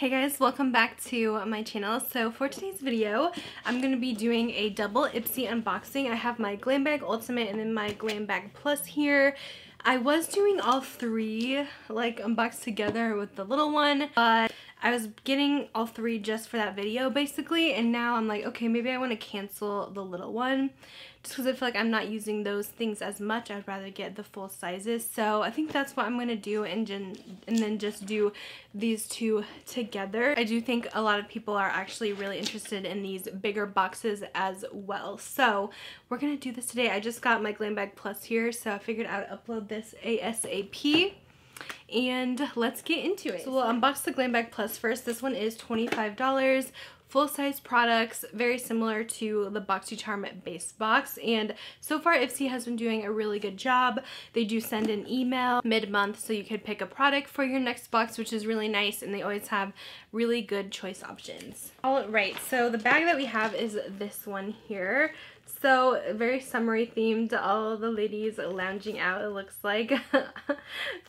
Hey guys, welcome back to my channel. So for today's video, I'm going to be doing a double Ipsy unboxing. I have my Glam Bag Ultimate and then my Glam Bag Plus here. I was doing all three like unboxed together with the little one, but I was getting all three just for that video basically, and now I'm like, okay, maybe I want to cancel the little one just because I feel like I'm not using those things as much. I'd rather get the full sizes, so I think that's what I'm going to do, and then just do these two together. I do think a lot of people are actually really interested in these bigger boxes as well, so we're going to do this today. I just got my Glam Bag Plus here, so I figured I would upload this ASAP. And let's get into it. So we'll unbox the Glam Bag Plus first. This one is $25. Full-size products, very similar to the BoxyCharm base box, and so far Ipsy has been doing a really good job. They do send an email mid-month so you could pick a product for your next box, which is really nice, and they always have really good choice options. Alright, so the bag that we have is this one here. So very summery themed, all the ladies lounging out, it looks like,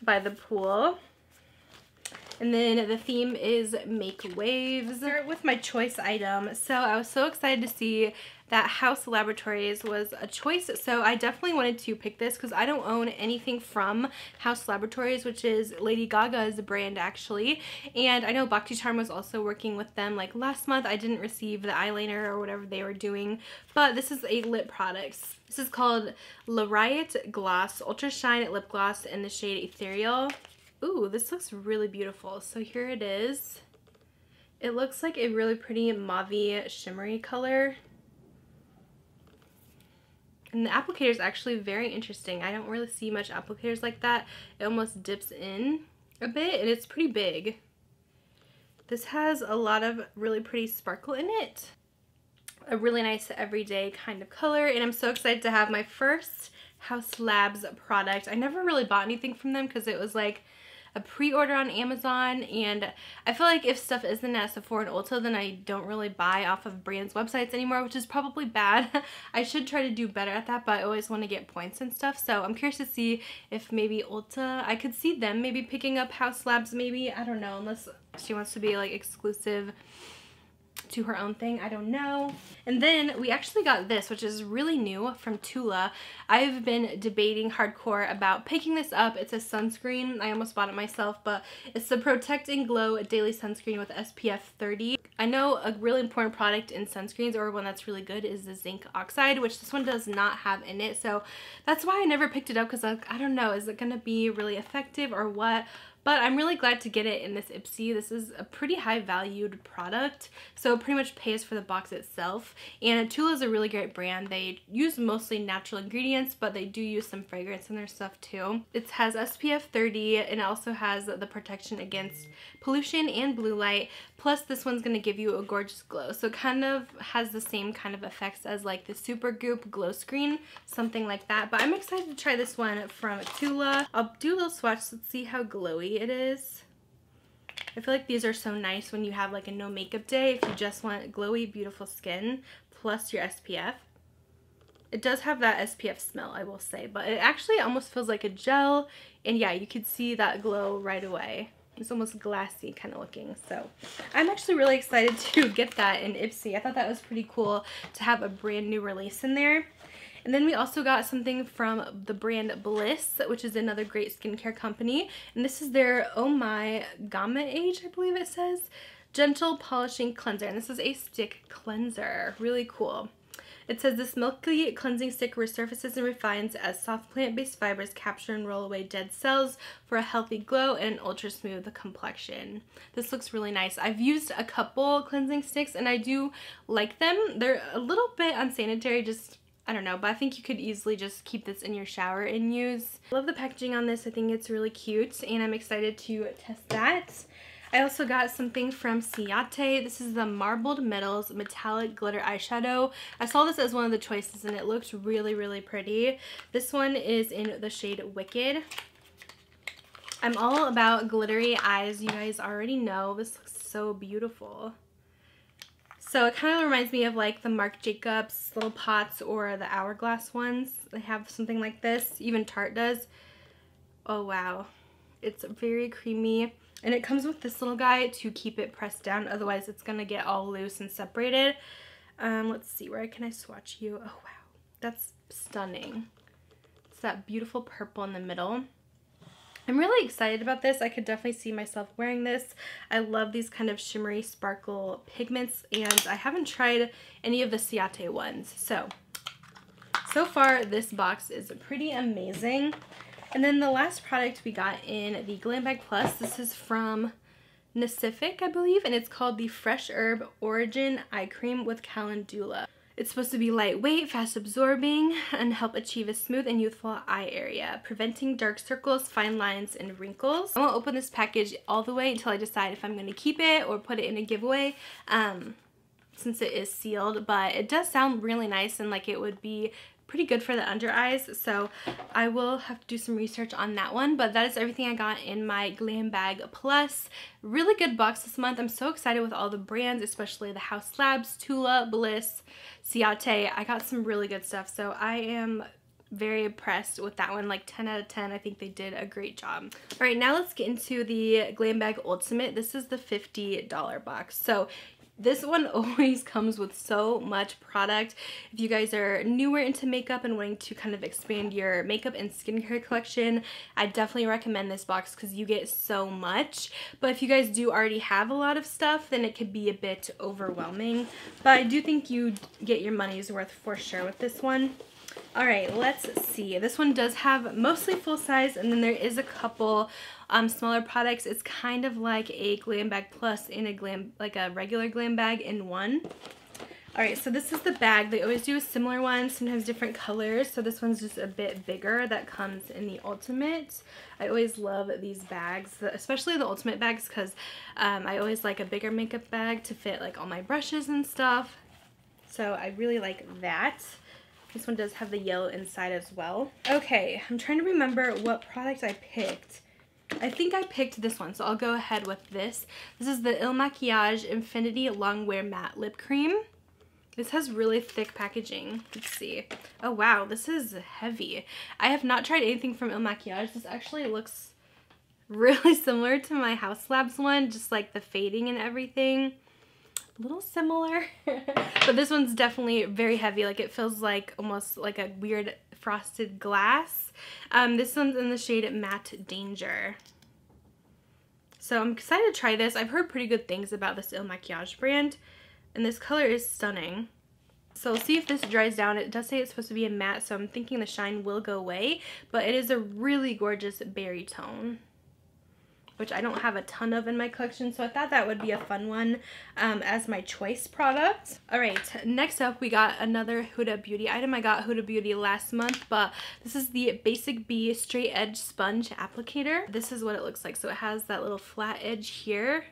by the pool. And then the theme is Make Waves. Start with my choice item. So I was so excited to see that HAUS Laboratories was a choice. So I definitely wanted to pick this because I don't own anything from HAUS Laboratories, which is Lady Gaga's brand actually. And I know BoxyCharm was also working with them like last month. I didn't receive the eyeliner or whatever they were doing, but this is a lip product. This is called RIOT Gloss Ultra Shine Lip Gloss in the shade Ethereal. Ooh, this looks really beautiful. So here it is. It looks like a really pretty mauve-y shimmery color. And the applicator is actually very interesting. I don't really see much applicators like that. It almost dips in a bit and it's pretty big. This has a lot of really pretty sparkle in it. A really nice everyday kind of color, and I'm so excited to have my first HAUS Labs product. I never really bought anything from them because it was like a pre-order on Amazon, and I feel like if stuff isn't at Sephora and Ulta, then I don't really buy off of brands' websites anymore, which is probably bad. I should try to do better at that, but I always want to get points and stuff, so I'm curious to see if maybe Ulta, I could see them maybe picking up HAUS Labs maybe, I don't know, unless she wants to be like exclusive to her own thing, I don't know. And then we actually got this, which is really new, from TULA. I've been debating hardcore about picking this up. It's a sunscreen. I almost bought it myself, but it's the Protect and Glow Daily Sunscreen with SPF 30. I know a really important product in sunscreens, or one that's really good, is the zinc oxide, which this one does not have in it, so that's why I never picked it up, because I don't know, is it going to be really effective or what? But I'm really glad to get it in this Ipsy. This is a pretty high valued product, so it pretty much pays for the box itself. And TULA is a really great brand. They use mostly natural ingredients, but they do use some fragrance in their stuff too. It has SPF 30 and it also has the protection against pollution and blue light. Plus this one's going to give you a gorgeous glow. So it kind of has the same kind of effects as like the Supergoop Glow Screen, something like that. But I'm excited to try this one from TULA. I'll do a little swatch. Let's see how glowy it is. I feel like these are so nice when you have like a no makeup day, if you just want glowy, beautiful skin plus your SPF. It does have that SPF smell, I will say, but it actually almost feels like a gel, and yeah, you could see that glow right away. It's almost glassy kind of looking, so I'm actually really excited to get that in Ipsy. I thought that was pretty cool to have a brand new release in there. And then we also got something from the brand BLISS, which is another great skincare company. And this is their Oh My GOMMAGE, I believe it says, Gentle Polishing Cleanser. And this is a stick cleanser. Really cool. It says this milky cleansing stick resurfaces and refines as soft plant-based fibers capture and roll away dead cells for a healthy glow and an ultra smooth complexion. This looks really nice. I've used a couple cleansing sticks and I do like them. They're a little bit unsanitary, just I don't know, but I think you could easily just keep this in your shower and use. I love the packaging on this. I think it's really cute and I'm excited to test that. I also got something from CIATE. This is the Marbled Metals Metallic Glitter Eyeshadow. I saw this as one of the choices and it looks really, really pretty. This one is in the shade Wicked. I'm all about glittery eyes. You guys already know. This looks so beautiful. So it kind of reminds me of like the Marc Jacobs little pots or the Hourglass ones. They have something like this. Even Tarte does. Oh wow. It's very creamy. And it comes with this little guy to keep it pressed down, otherwise it's gonna get all loose and separated. Let's see, where can I swatch you? Oh wow, that's stunning. It's that beautiful purple in the middle. I'm really excited about this. I could definitely see myself wearing this. I love these kind of shimmery sparkle pigments, and I haven't tried any of the CIATE ones. So far this box is pretty amazing. And then the last product we got in the Glam Bag Plus, this is from NACIFIC, I believe, and it's called the Fresh Herb Origin Eye Cream with Calendula. It's supposed to be lightweight, fast absorbing, and help achieve a smooth and youthful eye area, preventing dark circles, fine lines, and wrinkles. I won't open this package all the way until I decide if I'm going to keep it or put it in a giveaway, since it is sealed, but it does sound really nice and like it would be pretty good for the under eyes, so I will have to do some research on that one. But that is everything I got in my Glam Bag Plus. Really good box this month. I'm so excited with all the brands, especially the HAUS Labs, TULA, BLISS, CIATE. I got some really good stuff, so I am very impressed with that one. Like 10 out of 10. I think they did a great job. All right, now let's get into the Glam Bag Ultimate. This is the $50 box. So this one always comes with so much product. If you guys are newer into makeup and wanting to kind of expand your makeup and skincare collection, I definitely recommend this box because you get so much. But if you guys do already have a lot of stuff, then it could be a bit overwhelming. But I do think you get your money's worth for sure with this one. All right, let's see. This one does have mostly full size, and then there is a couple smaller products. It's kind of like a Glam Bag Plus in a regular Glam Bag in one. All right, so this is the bag. They always do a similar one, sometimes different colors. So this one's just a bit bigger. That comes in the Ultimate. I always love these bags, especially the Ultimate bags, because I always like a bigger makeup bag to fit like all my brushes and stuff. So I really like that. This one does have the yellow inside as well. Okay, I'm trying to remember what product I picked. I think I picked this one, so I'll go ahead with this. This is the MAKIAGE Infinity Longwear Matte Lip Cream. This has really thick packaging. Let's see. Oh wow, this is heavy. I have not tried anything from MAKIAGE. This actually looks really similar to my HAUS Labs one, just like the fading and everything. A little similar, but this one's definitely very heavy. Like it feels like almost like a weird frosted glass. This one's in the shade Matte Danger. So I'm excited to try this. I've heard pretty good things about this MAKIAGE brand, and this color is stunning. So we'll see if this dries down. It does say it's supposed to be a matte, so I'm thinking the shine will go away, but it is a really gorgeous berry tone, which I don't have a ton of in my collection, so I thought that would be a fun one as my choice product. All right, next up we got another Huda Beauty item. I got Huda Beauty last month, but this is the Basic B Straight Edge Sponge Applicator. This is what it looks like. So it has that little flat edge here,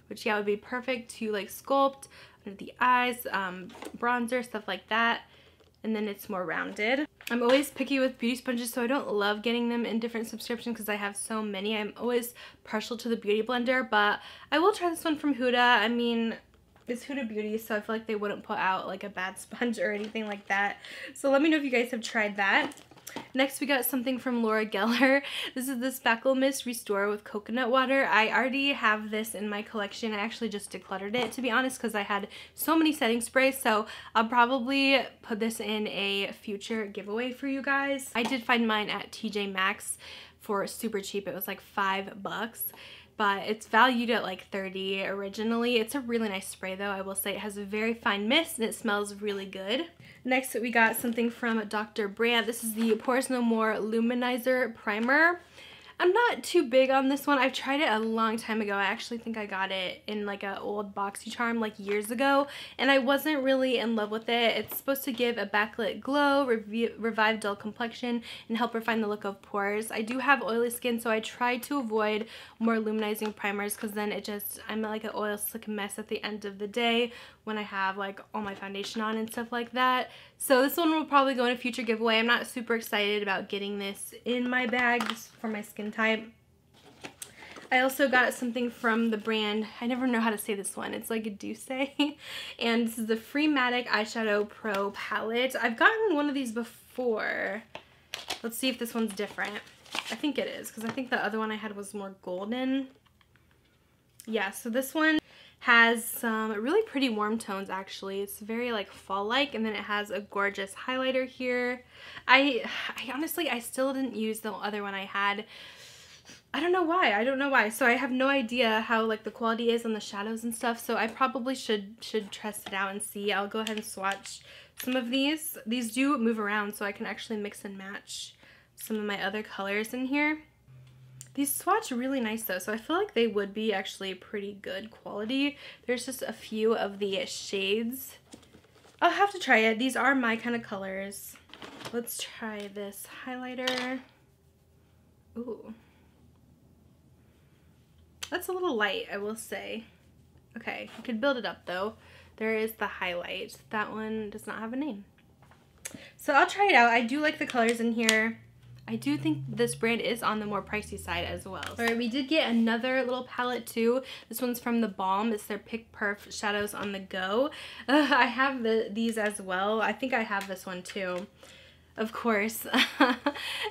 which yeah, would be perfect to like sculpt under the eyes, bronzer, stuff like that. And then it's more rounded. I'm always picky with beauty sponges, so I don't love getting them in different subscriptions because I have so many. I'm always partial to the Beauty Blender, but I will try this one from Huda. I mean, it's Huda Beauty, so I feel like they wouldn't put out like a bad sponge or anything like that. So let me know if you guys have tried that. Next, we got something from Laura Geller. This is the Spackle Mist Restore with Coconut Water. I already have this in my collection. I actually just decluttered it, to be honest, because I had so many setting sprays. So I'll probably put this in a future giveaway for you guys. I did find mine at TJ Maxx for super cheap. It was like $5. But it's valued at like $30 originally. It's a really nice spray though. I will say it has a very fine mist and it smells really good. Next we got something from Dr. BRANDT. This is the Pores No More Luminizer Primer. I'm not too big on this one. I've tried it a long time ago. I actually think I got it in like an old BoxyCharm like years ago, and I wasn't really in love with it. It's supposed to give a backlit glow, revive dull complexion, and help refine the look of pores. I do have oily skin, so I try to avoid more luminizing primers because then I'm like an oil slick mess at the end of the day when I have like all my foundation on and stuff like that. So this one will probably go in a future giveaway. I'm not super excited about getting this in my bag just for my skin type. I also got something from the brand, I never know how to say this one, it's like a DOUCCE, and this is the FREEMATIC Eyeshadow Pro Palette. I've gotten one of these before. Let's see if this one's different. I think it is, because I think the other one I had was more golden. Yeah, so this one has some really pretty warm tones actually. It's very like fall-like, and then it has a gorgeous highlighter here. I honestly, I still didn't use the other one I had. I don't know why. So I have no idea how like the quality is on the shadows and stuff, so I probably should test it out and see. I'll go ahead and swatch some of these. These do move around, so I can actually mix and match some of my other colors in here. These swatch really nice though, so I feel like they would be actually pretty good quality. There's just a few of the shades. I'll have to try it. These are my kind of colors. Let's try this highlighter. Ooh. That's a little light, I will say. Okay, you could build it up though. There is the highlight. That one does not have a name. So I'll try it out. I do like the colors in here. I do think this brand is on the more pricey side as well. Alright, we did get another little palette too. This one's from the BALM. It's their Pick Perf Shadows on the Go. I have these as well. I think I have this one too, of course.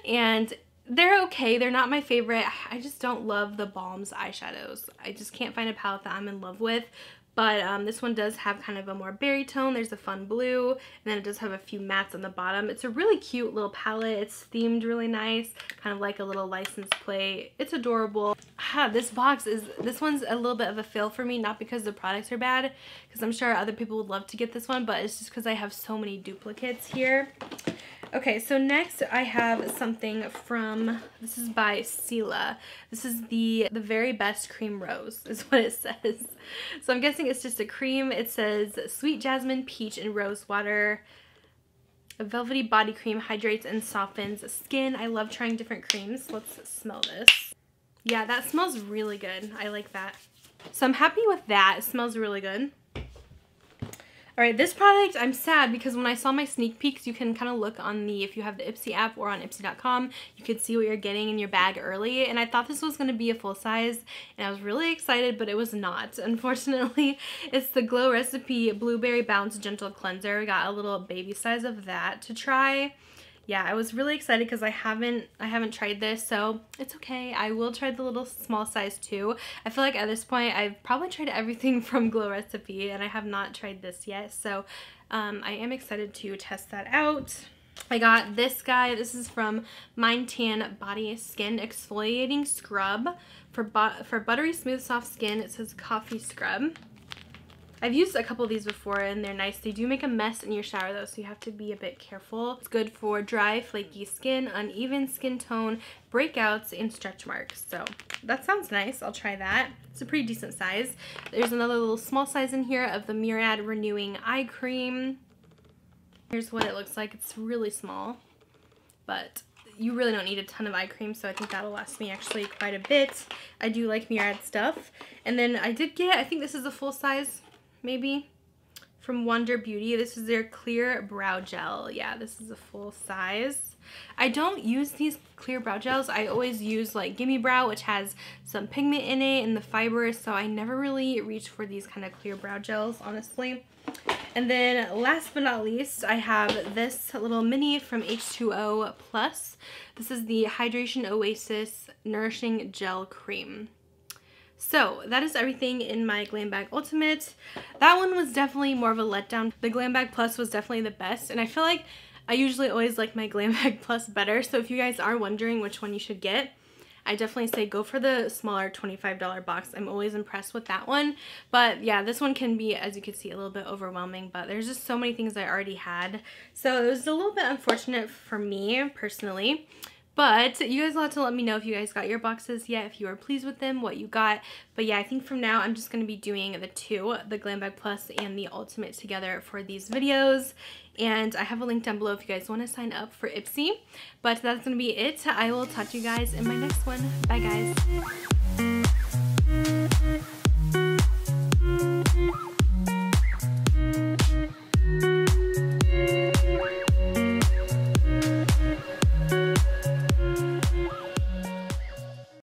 And they're okay. They're not my favorite. I just don't love the BALM's eyeshadows. I just can't find a palette that I'm in love with. But this one does have kind of a more berry tone. There's a fun blue, and then it does have a few mattes on the bottom. It's a really cute little palette. It's themed really nice, kind of like a little license plate. It's adorable. This one's a little bit of a fail for me, not because the products are bad, because I'm sure other people would love to get this one, but it's just because I have so many duplicates here. Okay, so next I have something from, this is by CELA. This is the very best cream rose is what it says. So I'm guessing it's just a cream. It says sweet jasmine, peach, and rose water. A velvety body cream hydrates and softens skin. I love trying different creams. Let's smell this. Yeah, that smells really good. I like that. So I'm happy with that. It smells really good. Alright, this product, I'm sad because when I saw my sneak peeks, you can kind of look on the, if you have the Ipsy app or on Ipsy.com, you could see what you're getting in your bag early, and I thought this was going to be a full size, and I was really excited, but it was not. Unfortunately, it's the Glow Recipe Blueberry Bounce Gentle Cleanser. We got a little baby size of that to try. Yeah, I was really excited because I haven't tried this, so it's okay. I will try the little small size too. I feel like at this point I've probably tried everything from Glow Recipe, and I have not tried this yet, so I am excited to test that out. I got this guy. This is from MINETAN Body Skin Exfoliating Scrub for buttery smooth soft skin. It says coffee scrub. I've used a couple of these before and they're nice. They do make a mess in your shower though, so you have to be a bit careful. It's good for dry, flaky skin, uneven skin tone, breakouts, and stretch marks. So that sounds nice. I'll try that. It's a pretty decent size. There's another little small size in here of the MURAD Renewing Eye Cream. Here's what it looks like. It's really small, but you really don't need a ton of eye cream, so I think that'll last me actually quite a bit. I do like MURAD stuff. And then I did get, I think this is a full size, maybe, from Wonder Beauty. This is their clear brow gel. Yeah, this is a full size. I don't use these clear brow gels. I always use like Gimme Brow, which has some pigment in it and the fibers, so I never really reach for these kind of clear brow gels, honestly. And then last but not least, I have this little mini from H2O Plus. This is the Hydration Oasis Nourishing Gel Cream. So that is everything in my Glam Bag Ultimate. That one was definitely more of a letdown. The Glam Bag Plus was definitely the best, and I feel like I usually always like my Glam Bag Plus better, so if you guys are wondering which one you should get, I definitely say go for the smaller $25 box. I'm always impressed with that one. But yeah, this one can be, as you can see, a little bit overwhelming, but there's just so many things I already had. So it was a little bit unfortunate for me personally. But you guys will have to let me know if you guys got your boxes yet, if you are pleased with them, what you got. But yeah, I think from now I'm just going to be doing the two, the Glam Bag Plus and the Ultimate together for these videos. And I have a link down below if you guys want to sign up for Ipsy. But that's going to be it. I will talk to you guys in my next one. Bye guys.